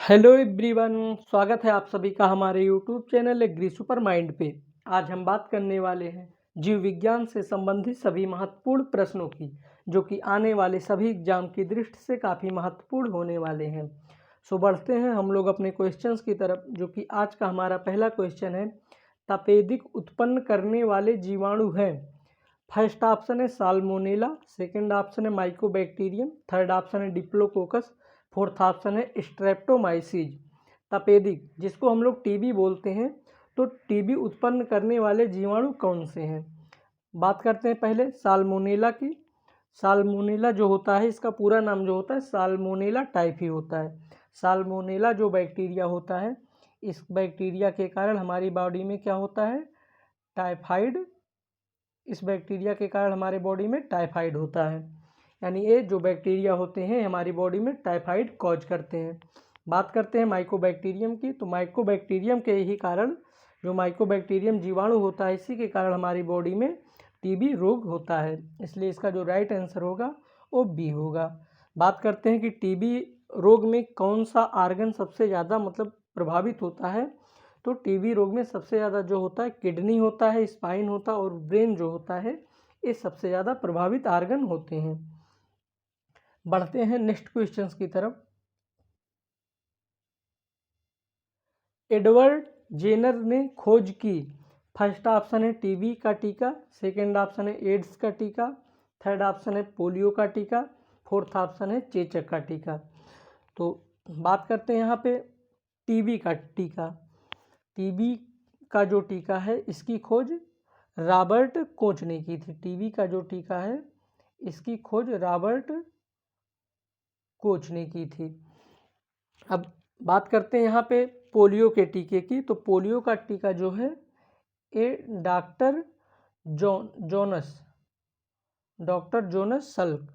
Hello everyone, स्वागत है आप सभी का हमारे YouTube channel Agri Super Mind पे। आज हम बात करने वाले हैं जीव विज्ञान से संबंधित सभी महत्वपूर्ण प्रश्नों की, जो कि आने वाले सभी एग्जाम की दृष्टि से काफ़ी महत्वपूर्ण होने वाले हैं। सो बढ़ते हैं हम लोग अपने क्वेश्चंस की तरफ, जो कि आज का हमारा पहला क्वेश्चन है, तपेदिक उत्पन्न करने वाले जीवाणु हैं। फर्स्ट ऑप्शन है साल्मोनेला, सेकंड ऑप्शन है माइकोबैक्टीरियम, थर्ड ऑप्शन है डिप्लोकोकस, फोर्थ ऑप्शन है स्ट्रेप्टोमाइसीज। तपेदिक, जिसको हम लोग टीबी बोलते हैं, तो टीबी उत्पन्न करने वाले जीवाणु कौन से हैं? बात करते हैं पहले साल्मोनेला की। साल्मोनेला जो होता है, इसका पूरा नाम जो होता है साल्मोनेला टाइफी होता है। साल्मोनेला जो बैक्टीरिया होता है, इस बैक्टीरिया के कारण हमारी बॉडी में क्या होता है? टाइफाइड। इस बैक्टीरिया के कारण हमारे बॉडी में टाइफाइड होता है, यानी ये जो बैक्टीरिया होते हैं हमारी बॉडी में टाइफाइड कॉज करते हैं। बात करते हैं माइकोबैक्टीरियम की, तो माइकोबैक्टीरियम के ही कारण, जो माइकोबैक्टीरियम जीवाणु होता है, इसी के कारण हमारी बॉडी में टीबी रोग होता है। इसलिए इसका जो राइट आंसर होगा वो बी होगा। बात करते हैं कि टीबी रोग में कौन सा आर्गन सबसे ज़्यादा प्रभावित होता है, तो टीबी रोग में सबसे ज़्यादा जो होता है किडनी होता है, स्पाइन होता है और ब्रेन जो होता है, ये सबसे ज़्यादा प्रभावित आर्गन होते हैं। बढ़ते हैं नेक्स्ट क्वेश्चंस की तरफ। एडवर्ड जेनर ने खोज की। फर्स्ट ऑप्शन है टीबी का टीका, सेकंड ऑप्शन है एड्स का टीका, थर्ड ऑप्शन है पोलियो का टीका, फोर्थ ऑप्शन है चेचक का टीका। तो बात करते हैं यहाँ पे टीबी का टीका। टीबी का जो टीका है, इसकी खोज रॉबर्ट कोच ने की थी। टीबी का जो टीका है, इसकी खोज रॉबर्ट कोच ने की थी। अब बात करते हैं यहाँ पे पोलियो के टीके की। तो पोलियो का टीका जो है, ये डॉक्टर जोनस सल्क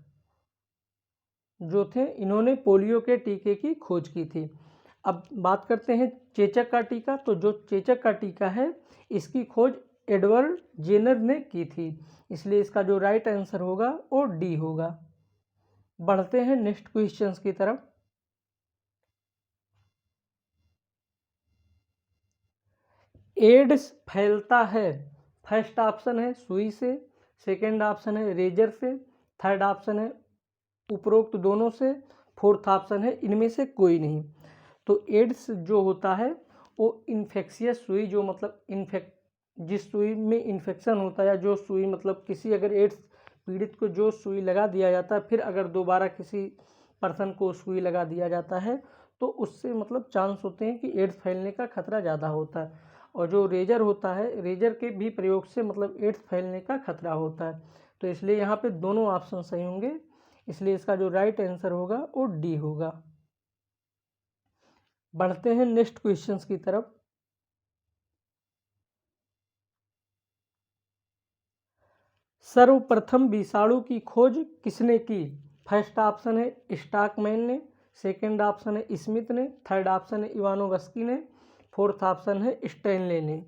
जो थे, इन्होंने पोलियो के टीके की खोज की थी। अब बात करते हैं चेचक का टीका। तो जो चेचक का टीका है, इसकी खोज एडवर्ड जेनर ने की थी। इसलिए इसका जो राइट आंसर होगा वो डी होगा। बढ़ते हैं नेक्स्ट क्वेश्चंस की तरफ। एड्स फैलता है। फर्स्ट ऑप्शन है सुई से, सेकंड ऑप्शन है रेजर से, थर्ड ऑप्शन है उपरोक्त दोनों से, फोर्थ ऑप्शन है इनमें से कोई नहीं। तो एड्स जो होता है वो इन्फेक्शियस सुई, जो जिस सुई में इन्फेक्शन होता है, या जो सुई किसी अगर एड्स पीड़ित को जो सुई लगा दिया जाता है, फिर अगर दोबारा किसी पर्सन को सुई लगा दिया जाता है, तो उससे चांस होते हैं कि एड्स फैलने का खतरा ज़्यादा होता है। और जो रेजर होता है, रेजर के भी प्रयोग से एड्स फैलने का खतरा होता है। तो इसलिए यहाँ पे दोनों ऑप्शन सही होंगे। इसलिए इसका जो राइट आंसर होगा वो डी होगा। बढ़ते हैं नेक्स्ट क्वेश्चंस की तरफ। सर्वप्रथम विषाणु की खोज किसने की? फर्स्ट ऑप्शन है स्टॉकमैन ने, सेकंड ऑप्शन है स्मिथ ने, थर्ड ऑप्शन है इवानोवस्की ने, फोर्थ ऑप्शन है स्टैनले ने।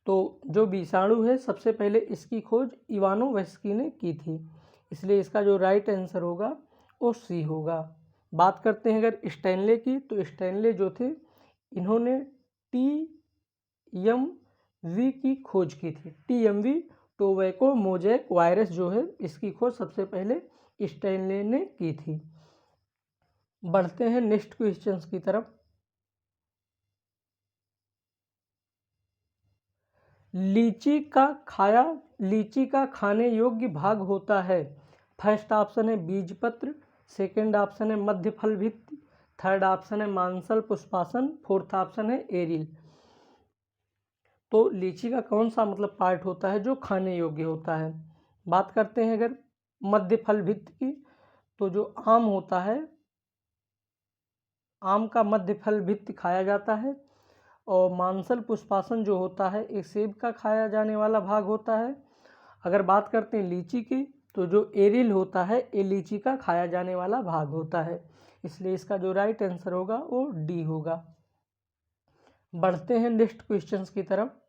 तो जो विषाणु है, सबसे पहले इसकी खोज इवानोवस्की ने की थी। इसलिए इसका जो राइट आंसर होगा वो सी होगा। बात करते हैं अगर स्टैनले की, तो स्टैनले जो थे, इन्होंने TMV की खोज की थी। TMV टोबैको मोजैक वायरस जो है, इसकी खोज सबसे पहले स्टैनले ने की थी। बढ़ते हैं नेक्स्ट क्वेश्चंस की तरफ। लीची का खाने योग्य भाग होता है। फर्स्ट ऑप्शन है बीजपत्र, सेकंड ऑप्शन है मध्य फल भित्ति, थर्ड ऑप्शन है मांसल पुष्पासन, फोर्थ ऑप्शन है एरिल। तो लीची का कौन सा पार्ट होता है जो खाने योग्य होता है? बात करते हैं अगर मध्य फल भित्ति की, तो जो आम होता है, आम का मध्य फल भित्ति खाया जाता है। और मांसल पुष्पासन जो होता है, एक सेब का खाया जाने वाला भाग होता है। अगर बात करते हैं लीची की, तो जो एरिल होता है, ये लीची का खाया जाने वाला भाग होता है। इसलिए इसका जो राइट आंसर होगा वो डी होगा। बढ़ते हैं नेक्स्ट क्वेश्चंस की तरफ।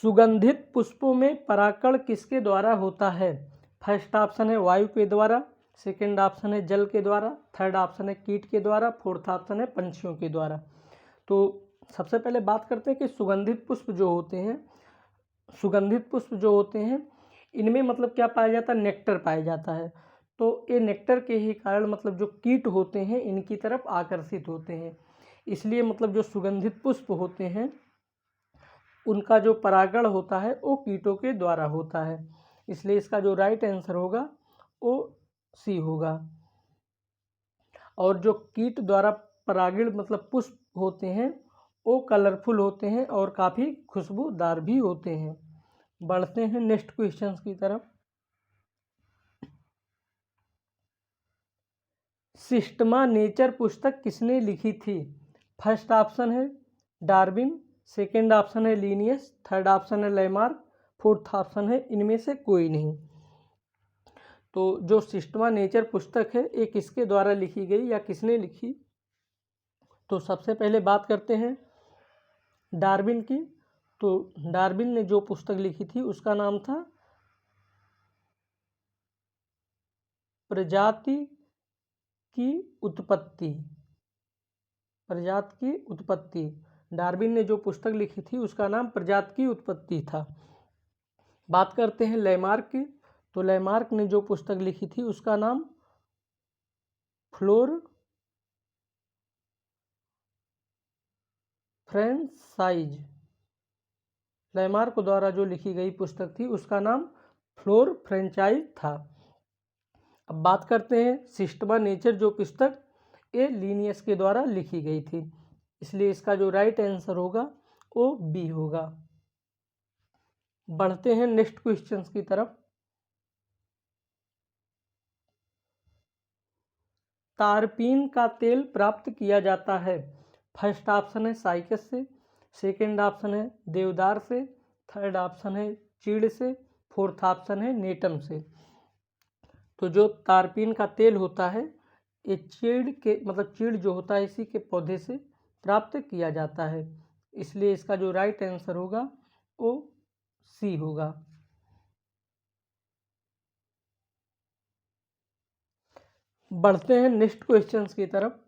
सुगंधित पुष्पों में परागण किसके द्वारा होता है? फर्स्ट ऑप्शन है वायु के द्वारा, सेकंड ऑप्शन है जल के द्वारा, थर्ड ऑप्शन है कीट के द्वारा, फोर्थ ऑप्शन है पंछियों के द्वारा। तो सबसे पहले बात करते हैं कि सुगंधित पुष्प जो होते हैं, सुगंधित पुष्प जो होते हैं इनमें मतलब क्या पाया जाता है, नेक्टर पाया जाता है। तो ये नेक्टर के ही कारण मतलब जो कीट होते हैं इनकी तरफ आकर्षित होते हैं, इसलिए मतलब जो सुगंधित पुष्प होते हैं उनका जो परागण होता है वो कीटों के द्वारा होता है, इसलिए इसका जो राइट आंसर होगा वो सी होगा। और जो कीट द्वारा परागित मतलब पुष्प होते हैं वो कलरफुल होते हैं और काफ़ी खुशबूदार भी होते हैं। बढ़ते हैं नेक्स्ट क्वेश्चंस की तरफ। सिस्टमा नेचर पुस्तक किसने लिखी थी? फर्स्ट ऑप्शन है डार्विन, सेकंड ऑप्शन है लीनियस, थर्ड ऑप्शन है लेमार्क, फोर्थ ऑप्शन है इनमें से कोई नहीं। तो जो सिस्टमा नेचर पुस्तक है ये किसके द्वारा लिखी गई या किसने लिखी? तो सबसे पहले बात करते हैं डार्विन की। तो डार्विन ने जो पुस्तक लिखी थी उसका नाम था प्रजाति की उत्पत्ति। प्रजाति की उत्पत्ति, डार्विन ने जो पुस्तक लिखी थी उसका नाम प्रजाति की उत्पत्ति था। बात करते हैं लेमार्क की। तो लेमार्क ने जो पुस्तक लिखी थी उसका नाम फ्लोर फ्रेंचाइज, लेमार्क द्वारा जो लिखी गई पुस्तक थी उसका नाम फ्लोर फ्रेंचाइज था। अब बात करते हैं सिस्टमा नेचर जो पुस्तक ये लीनियस के द्वारा लिखी गई थी, इसलिए इसका जो राइट आंसर होगा वो बी होगा। बढ़ते हैं नेक्स्ट क्वेश्चंस की तरफ। तारपीन का तेल प्राप्त किया जाता है? फर्स्ट ऑप्शन है साइकस से, सेकंड ऑप्शन है देवदार से, थर्ड ऑप्शन है चीड़ से, फोर्थ ऑप्शन है नेटम से। तो जो तारपीन का तेल होता है ये चीड़ के मतलब चीड़ जो होता है इसी के पौधे से प्राप्त किया जाता है, इसलिए इसका जो राइट आंसर होगा वो सी होगा। बढ़ते हैं नेक्स्ट क्वेश्चंस की तरफ।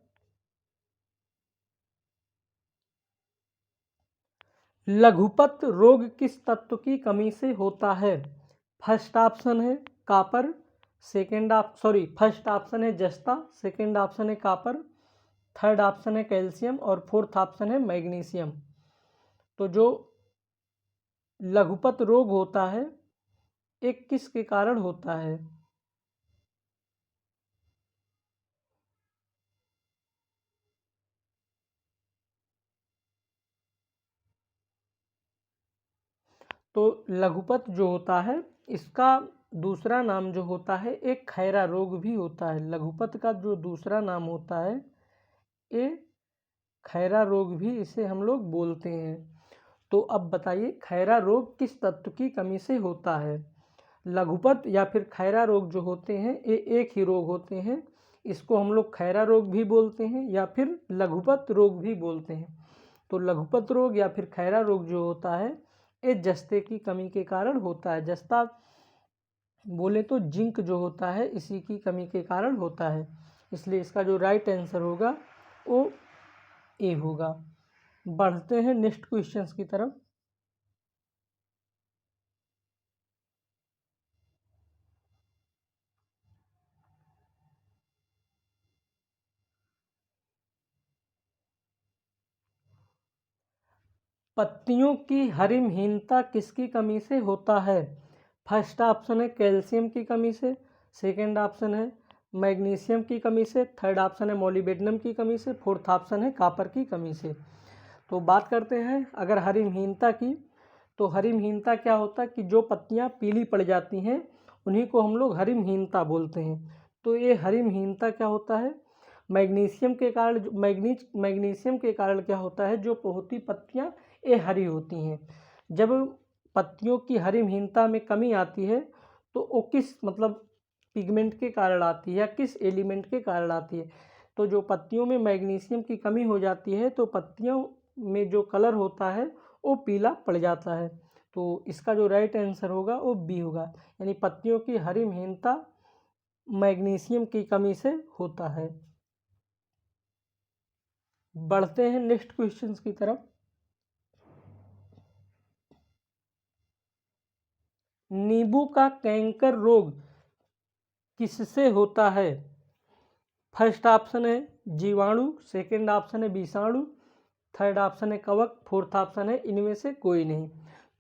लघुपत रोग किस तत्व की कमी से होता है? फर्स्ट ऑप्शन है कापर, फर्स्ट ऑप्शन है जस्ता, सेकंड ऑप्शन है कापर, थर्ड ऑप्शन है कैल्शियम और फोर्थ ऑप्शन है मैग्नीशियम। तो जो लघुपत रोग होता है एक किस के कारण होता है? तो लघुपत जो होता है इसका दूसरा नाम जो होता है एक खैरा रोग भी होता है। लघुपत का जो दूसरा नाम होता है ये खैरा रोग भी इसे हम लोग बोलते हैं। तो अब बताइए खैरा रोग किस तत्व की कमी से होता है? लघुपत या फिर खैरा रोग जो होते हैं ये एक ही रोग होते हैं, इसको हम लोग खैरा रोग भी बोलते हैं या फिर लघुपत रोग भी बोलते हैं। तो लघुपत रोग या फिर खैरा रोग जो होता है ये जस्ते की कमी के कारण होता है। जस्ता बोले तो जिंक जो होता है इसी की कमी के कारण होता है, इसलिए इसका जो राइट आंसर होगा वो ए होगा। बढ़ते हैं नेक्स्ट क्वेश्चंस की तरफ। पत्तियों की हरिमहीनता किसकी कमी से होता है? फर्स्ट ऑप्शन है कैल्शियम की कमी से, सेकंड ऑप्शन है मैग्नीशियम की कमी से, थर्ड ऑप्शन है मॉलिब्डेनम की कमी से, फोर्थ ऑप्शन है कॉपर की कमी से। तो बात करते हैं अगर हरिमहीनता की, तो हरिमहीनता क्या होता है कि जो पत्तियां पीली पड़ जाती हैं उन्हीं को हम लोग हरिमहीनता बोलते हैं। तो ये हरिमहीनता क्या होता है, मैग्नीशियम के कारण मैग्नीशियम के कारण क्या होता है जो होती पत्तियां ये हरी होती हैं। जब पत्तियों की हरिमहीनता में कमी आती है तो वो किस मतलब पिगमेंट के कारण आती है या किस एलिमेंट के कारण आती है? तो जो पत्तियों में मैग्नीशियम की कमी हो जाती है तो पत्तियों में जो कलर होता है वो पीला पड़ जाता है। तो इसका जो राइट आंसर होगा वो बी होगा, यानी पत्तियों की हरिमहीनता मैग्नीशियम की कमी से होता है। बढ़ते हैं नेक्स्ट क्वेश्चंस की तरफ। नींबू का कैंकर रोग किससे होता है? फर्स्ट ऑप्शन है जीवाणु, सेकंड ऑप्शन है विषाणु, थर्ड ऑप्शन है कवक, फोर्थ ऑप्शन है इनमें से कोई नहीं।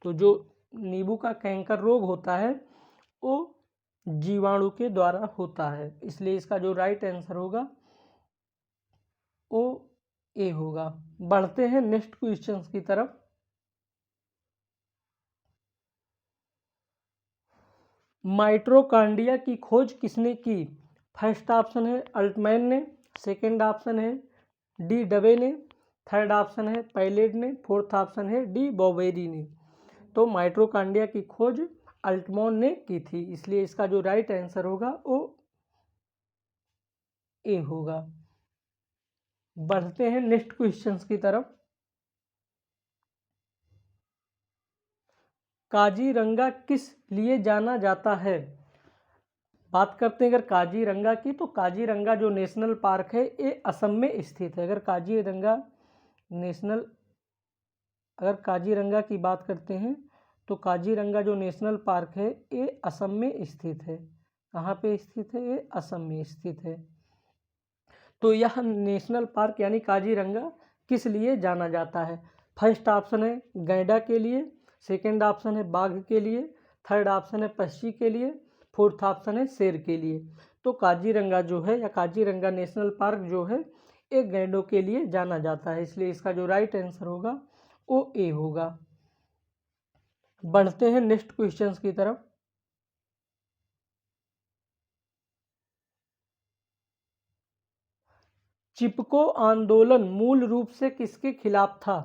तो जो नींबू का कैंकर रोग होता है वो जीवाणु के द्वारा होता है, इसलिए इसका जो राइट आंसर होगा वो ए होगा। बढ़ते हैं नेक्स्ट क्वेश्चन की तरफ। माइटोकॉन्ड्रिया की खोज किसने की? फर्स्ट ऑप्शन है अल्टमैन ने, सेकंड ऑप्शन है डी डबे ने, थर्ड ऑप्शन है पैलेट ने, फोर्थ ऑप्शन है डी बॉबेरी ने। तो माइटोकॉन्ड्रिया की खोज अल्टमैन ने की थी, इसलिए इसका जो राइट आंसर होगा वो ए होगा। बढ़ते हैं नेक्स्ट क्वेश्चंस की तरफ। काजीरंगा किस लिए जाना जाता है? बात करते हैं अगर काजीरंगा की, तो काजीरंगा जो नेशनल पार्क है ये असम में स्थित है। अगर काजीरंगा की बात करते हैं तो काजीरंगा जो नेशनल पार्क है ये असम में स्थित है। कहाँ पे स्थित है? ये असम में स्थित है। तो यह नेशनल पार्क यानी काजीरंगा किस लिए जाना जाता है? फर्स्ट ऑप्शन है गैंडा के लिए, सेकंड ऑप्शन है बाघ के लिए, थर्ड ऑप्शन है पक्षी के लिए, फोर्थ ऑप्शन है शेर के लिए। तो काजीरंगा जो है या काजीरंगा नेशनल पार्क जो है एक गैंडों के लिए जाना जाता है, इसलिए इसका जो राइट आंसर होगा वो ए होगा। बढ़ते हैं नेक्स्ट क्वेश्चंस की तरफ। चिपको आंदोलन मूल रूप से किसके खिलाफ था?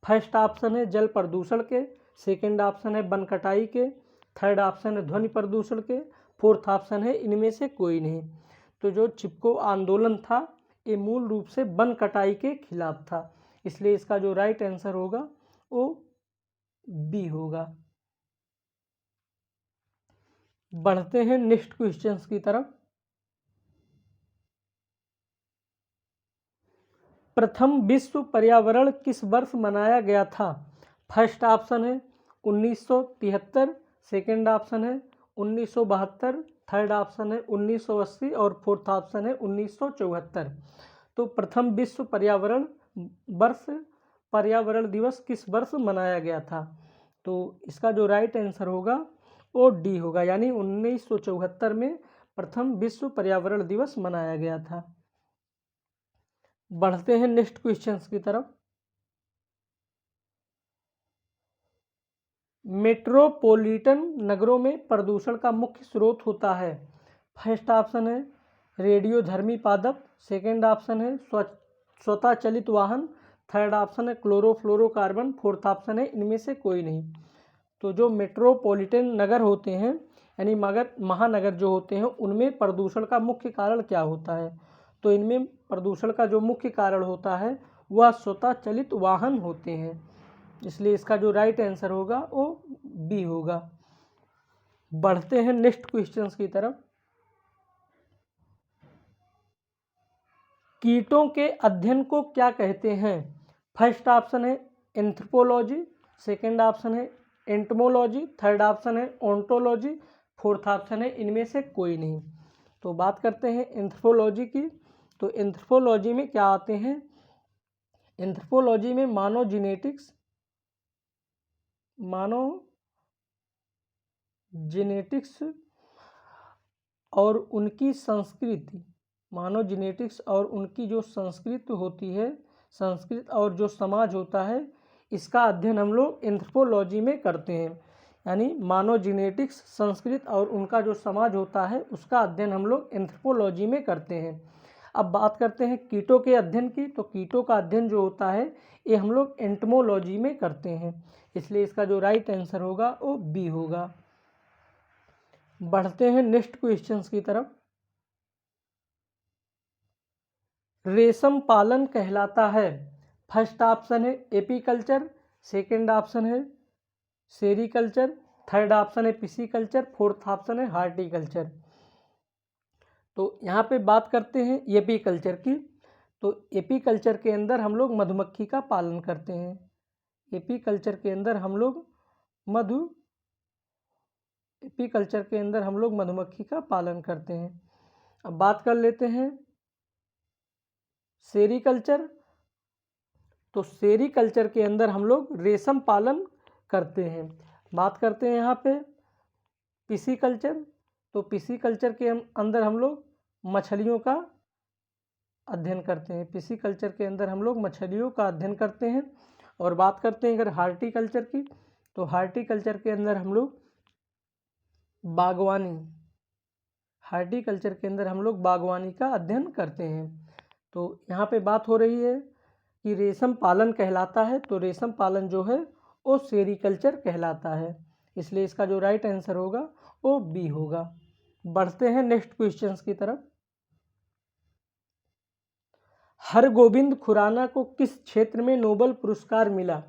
फर्स्ट ऑप्शन है जल प्रदूषण के, सेकंड ऑप्शन है वन कटाई के, थर्ड ऑप्शन है ध्वनि प्रदूषण के, फोर्थ ऑप्शन है इनमें से कोई नहीं। तो जो चिपको आंदोलन था ये मूल रूप से वन कटाई के खिलाफ था, इसलिए इसका जो राइट आंसर होगा वो बी होगा। बढ़ते हैं नेक्स्ट क्वेश्चंस की तरफ। प्रथम विश्व पर्यावरण किस वर्ष मनाया गया था? फर्स्ट ऑप्शन है 1973, सेकंड ऑप्शन है 1972, थर्ड ऑप्शन है 1980 और फोर्थ ऑप्शन है 1974। तो प्रथम विश्व पर्यावरण दिवस किस वर्ष मनाया गया था? तो इसका जो राइट आंसर होगा वो डी होगा, यानी 1974 में प्रथम विश्व पर्यावरण दिवस मनाया गया था। बढ़ते हैं नेक्स्ट क्वेश्चंस की तरफ। मेट्रोपॉलिटन नगरों में प्रदूषण का मुख्य स्रोत होता है। फर्स्ट ऑप्शन है रेडियोधर्मी पादप, सेकंड ऑप्शन है स्वतः चलित वाहन, थर्ड ऑप्शन है क्लोरोफ्लोरोकार्बन, फोर्थ ऑप्शन है इनमें से कोई नहीं। तो जो मेट्रोपॉलिटन नगर होते हैं यानी महानगर जो होते हैं उनमें प्रदूषण का मुख्य कारण क्या होता है? तो इनमें प्रदूषण का जो मुख्य कारण होता है वह स्वतः चलित वाहन होते हैं, इसलिए इसका जो राइट आंसर होगा वो बी होगा। बढ़ते हैं नेक्स्ट क्वेश्चंस की तरफ। कीटों के अध्ययन को क्या कहते हैं? फर्स्ट ऑप्शन है एंथ्रोपोलॉजी, सेकंड ऑप्शन है एंटमोलॉजी, थर्ड ऑप्शन है ओंटोलॉजी, फोर्थ ऑप्शन है इनमें से कोई नहीं। तो बात करते हैं एंथ्रोपोलॉजी की। तो एंथ्रोपोलॉजी में क्या आते हैं? एंथ्रोपोलॉजी में मानव जेनेटिक्स और उनकी संस्कृति, मानव जेनेटिक्स और उनकी जो संस्कृति होती है, संस्कृत और जो समाज होता है, इसका अध्ययन हम लोग एंथ्रोपोलॉजी में करते हैं। यानी मानव जेनेटिक्स, संस्कृत और उनका जो समाज होता है उसका अध्ययन हम लोग एंथ्रोपोलॉजी में करते हैं। अब बात करते हैं कीटों के अध्ययन की। तो कीटों का अध्ययन जो होता है ये हम लोग एंटमोलॉजी में करते हैं, इसलिए इसका जो राइट आंसर होगा वो बी होगा। बढ़ते हैं नेक्स्ट क्वेश्चंस की तरफ। रेशम पालन कहलाता है। फर्स्ट ऑप्शन है एपीकल्चर, सेकंड ऑप्शन है सेरीकल्चर, थर्ड ऑप्शन है पिसीकल्चर, फोर्थ ऑप्शन है हार्टिकल्चर। तो यहाँ पे बात करते हैं एपीकल्चर की। तो एपीकल्चर के अंदर हम लोग मधुमक्खी का पालन करते हैं। एपीकल्चर के अंदर हम लोग मधुमक्खी का पालन करते हैं। अब बात कर लेते हैं सेरीकल्चर। तो सेरीकल्चर के अंदर हम लोग रेशम पालन करते हैं। बात करते हैं यहाँ पे पिसीकल्चर। तो पिसीकल्चर के अंदर हम लोग मछलियों का अध्ययन करते हैं। पिसीकल्चर के अंदर हम लोग मछलियों का अध्ययन करते हैं। और बात करते हैं अगर हार्टिकल्चर की, तो हार्टिकल्चर के अंदर हम लोग बागवानी का अध्ययन करते हैं। तो यहाँ पे बात हो रही है कि रेशम पालन कहलाता है, तो रेशम पालन जो है वो सेरीकल्चर कहलाता है। इसलिए इसका जो राइट आंसर होगा वो बी होगा। बढ़ते हैं नेक्स्ट क्वेश्चंस की तरफ। हरगोविंद खुराना को किस क्षेत्र में नोबेल पुरस्कार मिला?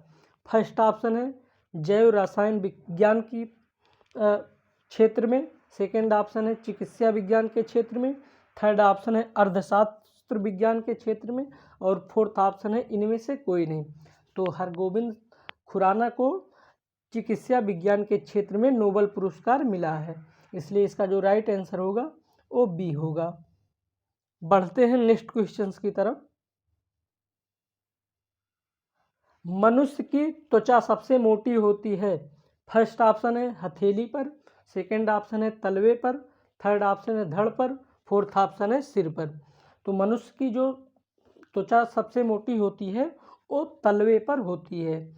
फर्स्ट ऑप्शन है जैव रसायन विज्ञान की क्षेत्र में, सेकंड ऑप्शन है चिकित्सा विज्ञान के क्षेत्र में, थर्ड ऑप्शन है अर्थशास्त्र विज्ञान के क्षेत्र में, और फोर्थ ऑप्शन है इनमें से कोई नहीं। तो हरगोविंद खुराना को चिकित्सा विज्ञान के क्षेत्र में नोबेल पुरस्कार मिला है, इसलिए इसका जो राइट आंसर होगा वो बी होगा। बढ़ते हैं नेक्स्ट क्वेश्चंस की तरफ। मनुष्य की त्वचा सबसे मोटी होती है? फर्स्ट ऑप्शन है हथेली पर, सेकंड ऑप्शन है तलवे पर, थर्ड ऑप्शन है धड़ पर, फोर्थ ऑप्शन है सिर पर। तो मनुष्य की जो त्वचा सबसे मोटी होती है वो तलवे पर होती है,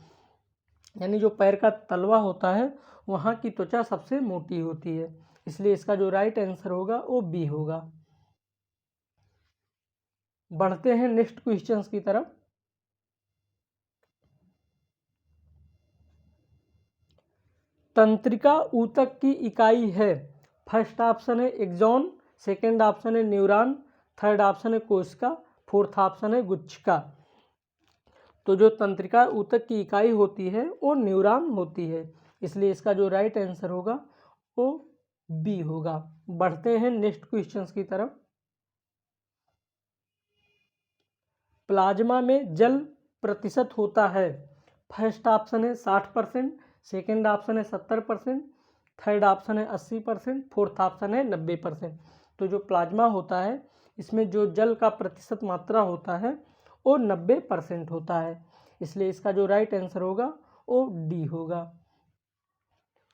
यानी जो पैर का तलवा होता है वहाँ की त्वचा सबसे मोटी होती है, इसलिए इसका जो राइट आंसर होगा वो बी होगा। बढ़ते हैं नेक्स्ट क्वेश्चंस की तरफ। तंत्रिका ऊतक की इकाई है? फर्स्ट ऑप्शन है एक्सॉन, सेकंड ऑप्शन है न्यूरॉन, थर्ड ऑप्शन है कोशिका, फोर्थ ऑप्शन है गुच्छिका। तो जो तंत्रिका ऊतक की इकाई होती है वो न्यूरॉन होती है, इसलिए इसका जो राइट आंसर होगा वो बी होगा। बढ़ते हैं नेक्स्ट क्वेश्चंस की तरफ। प्लाज्मा में जल प्रतिशत होता है? फर्स्ट ऑप्शन है 60%, सेकंड ऑप्शन है 70%, थर्ड ऑप्शन है 80%, फोर्थ ऑप्शन है 90%। तो जो प्लाज्मा होता है इसमें जो जल का प्रतिशत मात्रा होता है वो 90% होता है, इसलिए इसका जो राइट आंसर होगा वो डी होगा।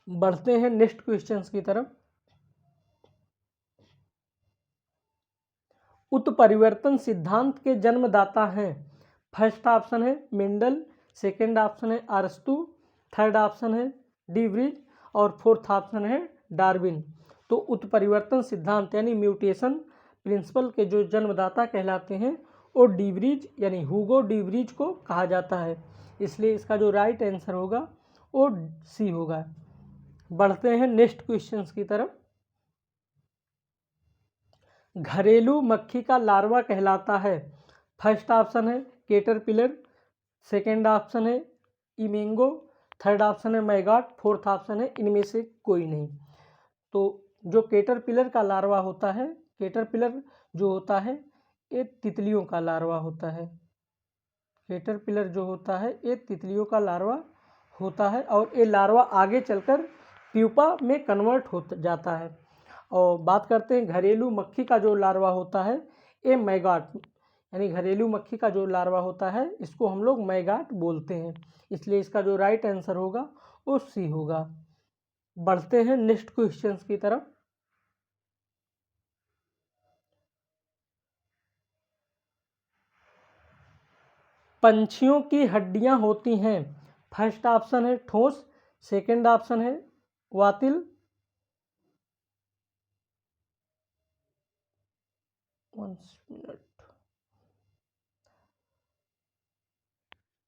बढ़ते हैं नेक्स्ट क्वेश्चंस की तरफ। उत्परिवर्तन सिद्धांत के जन्मदाता हैं? फर्स्ट ऑप्शन है मेंडल, सेकंड ऑप्शन है अरस्तु, थर्ड ऑप्शन है डीवरीज, और फोर्थ ऑप्शन है डार्विन। तो उत्परिवर्तन सिद्धांत यानी म्यूटेशन प्रिंसिपल के जो जन्मदाता कहलाते हैं वो डीवरीज यानी हुगो डीवरीज को कहा जाता है, इसलिए इसका जो राइट आंसर होगा वो सी होगा। बढ़ते हैं नेक्स्ट क्वेश्चंस की तरफ। घरेलू मक्खी का लार्वा कहलाता है? फर्स्ट ऑप्शन है कैटरपिलर, सेकंड ऑप्शन है इमेंगो, थर्ड ऑप्शन है मैगॉट, फोर्थ ऑप्शन है इनमें से कोई नहीं। तो जो कैटरपिलर का लार्वा होता है, कैटरपिलर जो होता है ये तितलियों का लार्वा होता है। कैटरपिलर जो होता है ये तितलियों का लार्वा होता है, और ये लार्वा आगे चलकर प्यूपा में कन्वर्ट हो जाता है। और बात करते हैं घरेलू मक्खी का जो लार्वा होता है ये मैगॉट, यानी घरेलू मक्खी का जो लार्वा होता है इसको हम लोग मैगॉट बोलते हैं, इसलिए इसका जो राइट आंसर होगा वो सी होगा। बढ़ते हैं नेक्स्ट क्वेश्चंस की तरफ। पंछियों की हड्डियां होती हैं? फर्स्ट ऑप्शन है ठोस, सेकंड ऑप्शन है वातिल,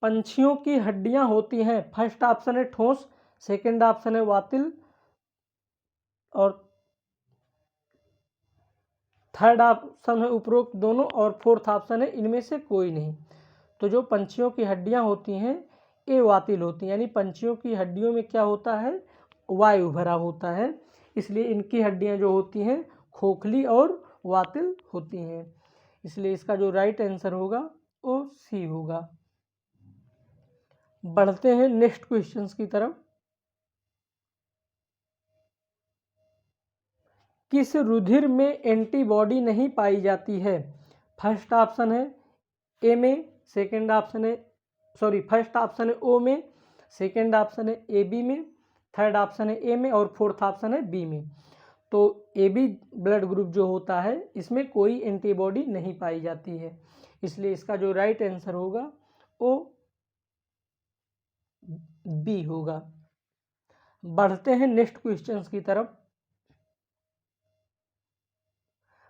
पंछियों की हड्डियां होती हैं। फर्स्ट ऑप्शन है ठोस, सेकंड ऑप्शन है वातिल, और थर्ड ऑप्शन है उपरोक्त दोनों, और फोर्थ ऑप्शन है इनमें से कोई नहीं। तो जो पंछियों की हड्डियां होती हैं ये वातिल होती हैं, यानी पंछियों की हड्डियों में क्या होता है वायु भरा होता है, इसलिए इनकी हड्डियां जो होती हैं खोखली और वातिल होती हैं। इसलिए इसका जो राइट आंसर होगा वो सी होगा। बढ़ते हैं नेक्स्ट क्वेश्चंस की तरफ। किस रुधिर में एंटीबॉडी नहीं पाई जाती है? फर्स्ट ऑप्शन है ए में, सेकंड ऑप्शन है फर्स्ट ऑप्शन है ओ में, सेकंड ऑप्शन है ए बी में, थर्ड ऑप्शन है ए में और फोर्थ ऑप्शन है बी में। तो ए बी ब्लड ग्रुप जो होता है इसमें कोई एंटीबॉडी नहीं पाई जाती है, इसलिए इसका जो राइट आंसर होगा वो बी होगा। बढ़ते हैं नेक्स्ट क्वेश्चंस की तरफ।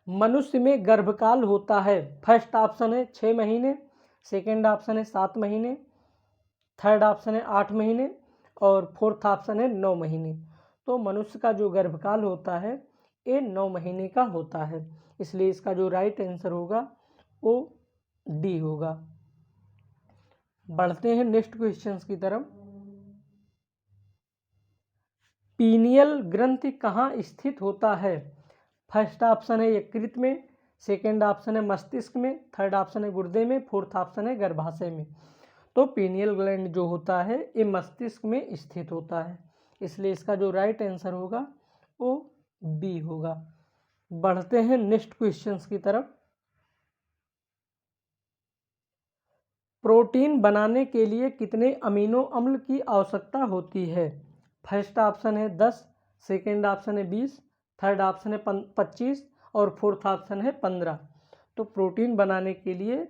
मनुष्य में गर्भकाल होता है, फर्स्ट ऑप्शन है 6 महीने, सेकंड ऑप्शन है 7 महीने, थर्ड ऑप्शन है 8 महीने और फोर्थ ऑप्शन है 9 महीने। तो मनुष्य का जो गर्भकाल होता है ये 9 महीने का होता है, इसलिए इसका जो राइट आंसर होगा वो डी होगा। बढ़ते हैं नेक्स्ट क्वेश्चंस की तरफ। पीनियल ग्रंथि कहाँ स्थित होता है? फर्स्ट ऑप्शन है यकृत में, सेकंड ऑप्शन है मस्तिष्क में, थर्ड ऑप्शन है गुर्दे में, फोर्थ ऑप्शन है गर्भाशय में। तो पीनियल ग्लैंड जो होता है ये मस्तिष्क में स्थित होता है, इसलिए इसका जो राइट आंसर होगा वो बी होगा। बढ़ते हैं नेक्स्ट क्वेश्चंस की तरफ। प्रोटीन बनाने के लिए कितने अमीनो अम्ल की आवश्यकता होती है? फर्स्ट ऑप्शन है 10, सेकंड ऑप्शन है 20, थर्ड ऑप्शन है 25 और फोर्थ ऑप्शन है 15। तो प्रोटीन बनाने के लिए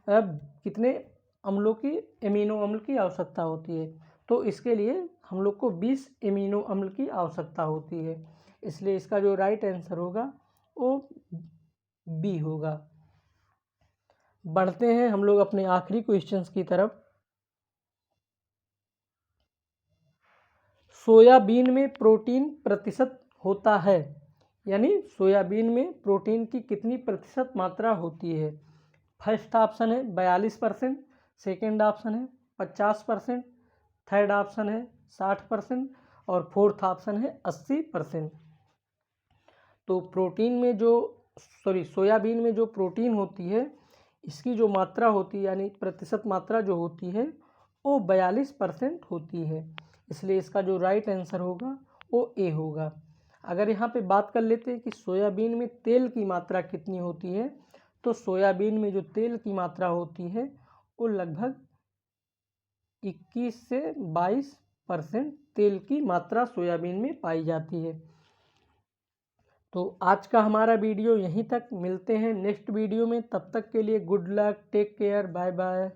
कितने अम्लों की एमिनो अम्ल की आवश्यकता होती है? तो इसके लिए हम लोग को 20 एमिनो अम्ल की आवश्यकता होती है, इसलिए इसका जो राइट आंसर होगा वो बी होगा। बढ़ते हैं हम लोग अपने आखिरी क्वेश्चंस की तरफ। सोयाबीन में प्रोटीन प्रतिशत होता है, यानी सोयाबीन में प्रोटीन की कितनी प्रतिशत मात्रा होती है? फर्स्ट ऑप्शन है 42%, सेकेंड ऑप्शन है 50%, थर्ड ऑप्शन है 60% और फोर्थ ऑप्शन है 80%। तो प्रोटीन में जो सोयाबीन में जो प्रोटीन होती है इसकी जो मात्रा होती है यानी प्रतिशत मात्रा जो होती है वो 42% होती है, इसलिए इसका जो राइट आंसर होगा वो ए होगा। अगर यहाँ पे बात कर लेते हैं कि सोयाबीन में तेल की मात्रा कितनी होती है, तो सोयाबीन में जो तेल की मात्रा होती है वो लगभग 21 से 22% तेल की मात्रा सोयाबीन में पाई जाती है। तो आज का हमारा वीडियो यहीं तक, मिलते हैं नेक्स्ट वीडियो में, तब तक के लिए good luck, take care, bye bye.